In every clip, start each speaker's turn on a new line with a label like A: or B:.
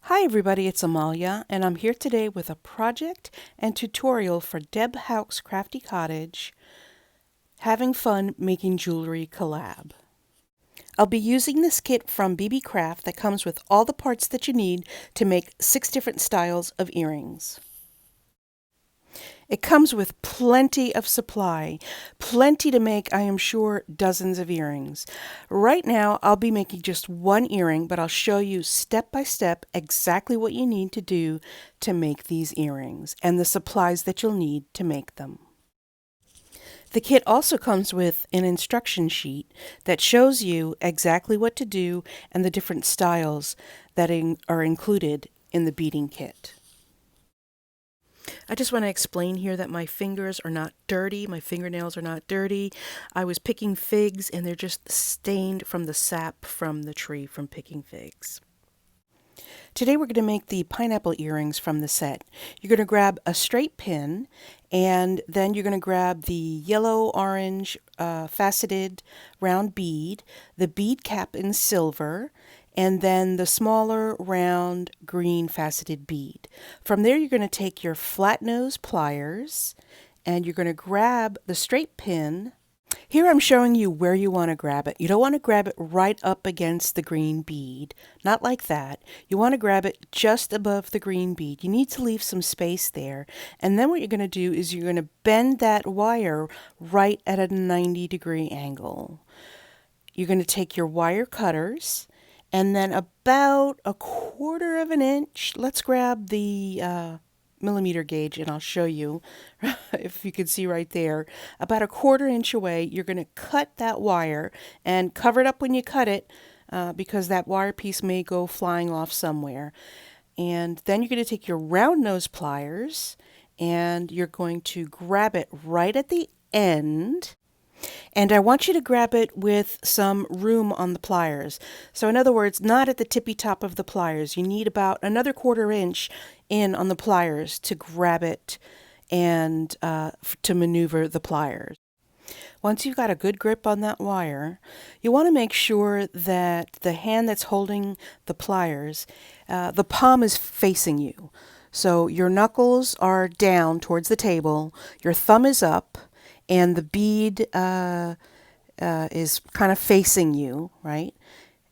A: Hi everybody, it's Amalia, and I'm here today with a project and tutorial for Deb Houck's Crafty Cottage, Having Fun Making Jewelry Collab. I'll be using this kit from BB Craft that comes with all the parts that you need to make 6 different styles of earrings. It comes with plenty of supply, plenty to make, I am sure, dozens of earrings. Right now, I'll be making just one earring, but I'll show you step by step exactly what you need to do to make these earrings and the supplies that you'll need to make them. The kit also comes with an instruction sheet that shows you exactly what to do and the different styles that are included in the beading kit. I just want to explain here that my fingers are not dirty. My fingernails are not dirty. I was picking figs and they're just stained from the sap from the tree from picking figs. Today we're going to make the pineapple earrings from the set. You're going to grab a straight pin and then you're going to grab the yellow-orange faceted round bead, the bead cap in silver, and then the smaller round green faceted bead. From there you're going to take your flat nose pliers and you're going to grab the straight pin. Here I'm showing you where you want to grab it. You don't want to grab it right up against the green bead, not like that. You want to grab it just above the green bead. You need to leave some space there. And then what you're going to do is you're going to bend that wire right at a 90-degree angle. You're going to take your wire cutters and then about a quarter of an inch, let's grab the millimeter gauge and I'll show you if you can see right there, about a quarter inch away, you're going to cut that wire and cover it up when you cut it because that wire piece may go flying off somewhere. And then you're going to take your round nose pliers and you're going to grab it right at the end. And I want you to grab it with some room on the pliers. So in other words, not at the tippy top of the pliers. You need about another quarter inch in on the pliers to grab it and to maneuver the pliers. Once you've got a good grip on that wire, you want to make sure that the hand that's holding the pliers, the palm is facing you. So your knuckles are down towards the table, your thumb is up, and the bead is kind of facing you, right?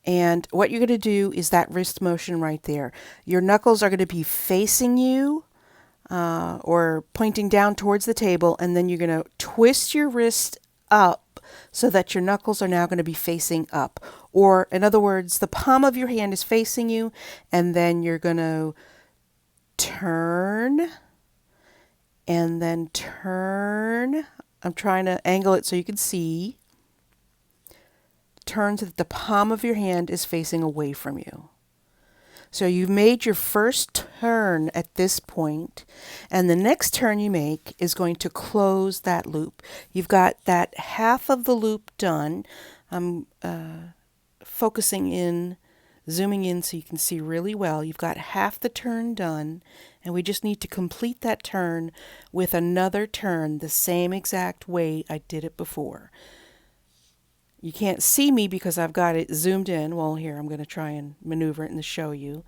A: And what you're going to do is that wrist motion right there. Your knuckles are going to be facing you or pointing down towards the table, and then you're going to twist your wrist up so that your knuckles are now going to be facing up. Or in other words, the palm of your hand is facing you, and then you're going to turn and then turn. I'm trying to angle it so you can see. Turn so that the palm of your hand is facing away from you. So you've made your first turn at this point, and the next turn you make is going to close that loop. You've got that half of the loop done. I'm focusing in, zooming in so you can see really well. You've got half the turn done, and we just need to complete that turn with another turn the same exact way I did it before. You can't see me because I've got it zoomed in. Well, here, I'm going to try and maneuver it and show you.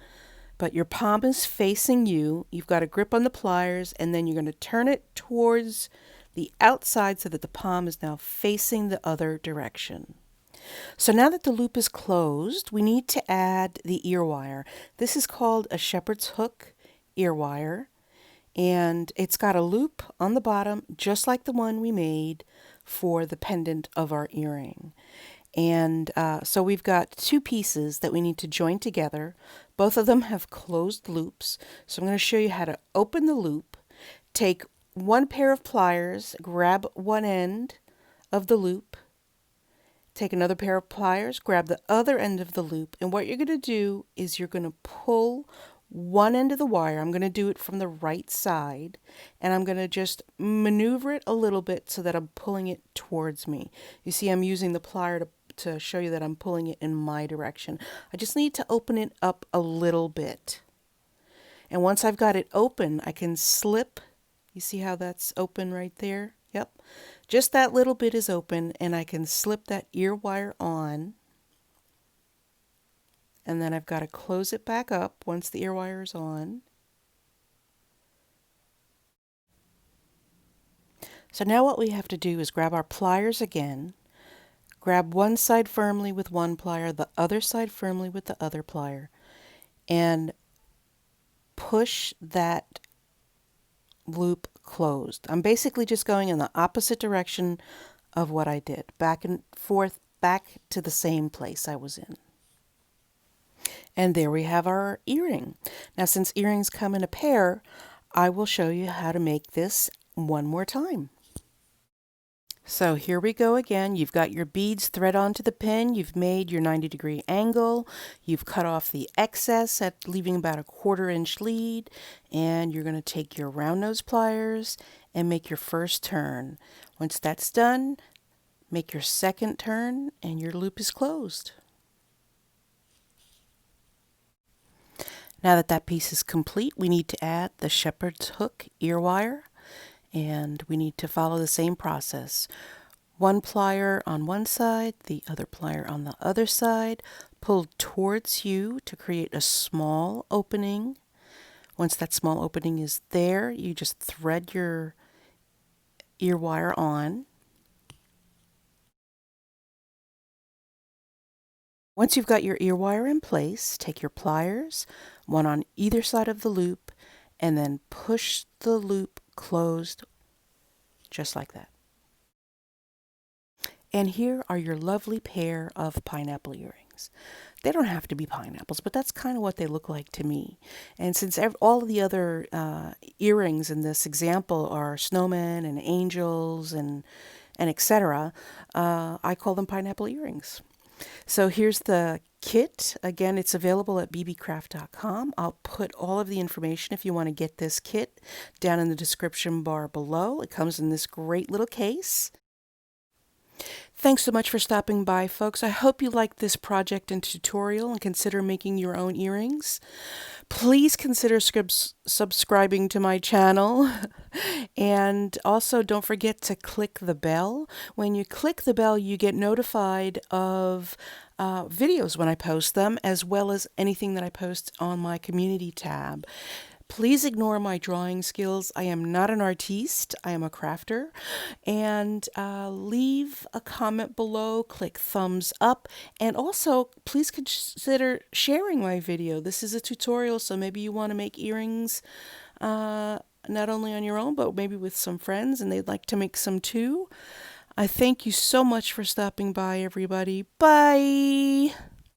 A: But your palm is facing you. You've got a grip on the pliers, and then you're going to turn it towards the outside so that the palm is now facing the other direction. So now that the loop is closed, we need to add the ear wire. This is called a shepherd's hook ear wire, and it's got a loop on the bottom just like the one we made for the pendant of our earring. And so we've got two pieces that we need to join together. Both of them have closed loops. So I'm going to show you how to open the loop. Take one pair of pliers, grab one end of the loop. Take another pair of pliers, grab the other end of the loop, and what you're going to do is you're going to pull one end of the wire. I'm going to do it from the right side, and I'm going to just maneuver it a little bit so that I'm pulling it towards me. You see, I'm using the plier to show you that I'm pulling it in my direction. I just need to open it up a little bit. And once I've got it open, I can slip. You see how that's open right there? Yep. Just that little bit is open, and I can slip that ear wire on. and then I've got to close it back up once the ear wire is on. So now what we have to do is grab our pliers again, grab one side firmly with one plier, the other side firmly with the other plier, and push that loop closed. I'm basically just going in the opposite direction of what I did, back and forth, back to the same place I was in. And there we have our earring. Now, since earrings come in a pair, I will show you how to make this one more time. So here we go again. You've got your beads thread onto the pin. You've made your 90-degree angle. You've cut off the excess at leaving about a 1/4 inch lead. And you're going to take your round nose pliers and make your first turn. Once that's done, make your second turn and your loop is closed. Now that that piece is complete, we need to add the shepherd's hook ear wire, and we need to follow the same process. One plier on one side, the other plier on the other side, pull towards you to create a small opening. Once that small opening is there, you just thread your ear wire on. Once you've got your ear wire in place, take your pliers, one on either side of the loop, and then push the loop closed just like that. And here are your lovely pair of pineapple earrings. They don't have to be pineapples, but that's kind of what they look like to me. And since all of the other earrings in this example are snowmen and angels and etc., I call them pineapple earrings. So here's the kit. Again, it's available at bbcraft.com. I'll put all of the information if you want to get this kit down in the description bar below. It comes in this great little case. Thanks so much for stopping by, folks. I hope you liked this project and tutorial and consider making your own earrings. Please consider subscribing to my channel. And also don't forget to click the bell. When you click the bell, you get notified of videos when I post them, as well as anything that I post on my community tab. Please ignore my drawing skills. I am not an artiste. I am a crafter. And leave a comment below, click thumbs up, and also please consider sharing my video. This is a tutorial, so maybe you want to make earrings not only on your own, but maybe with some friends and they'd like to make some too. I thank you so much for stopping by, everybody. Bye!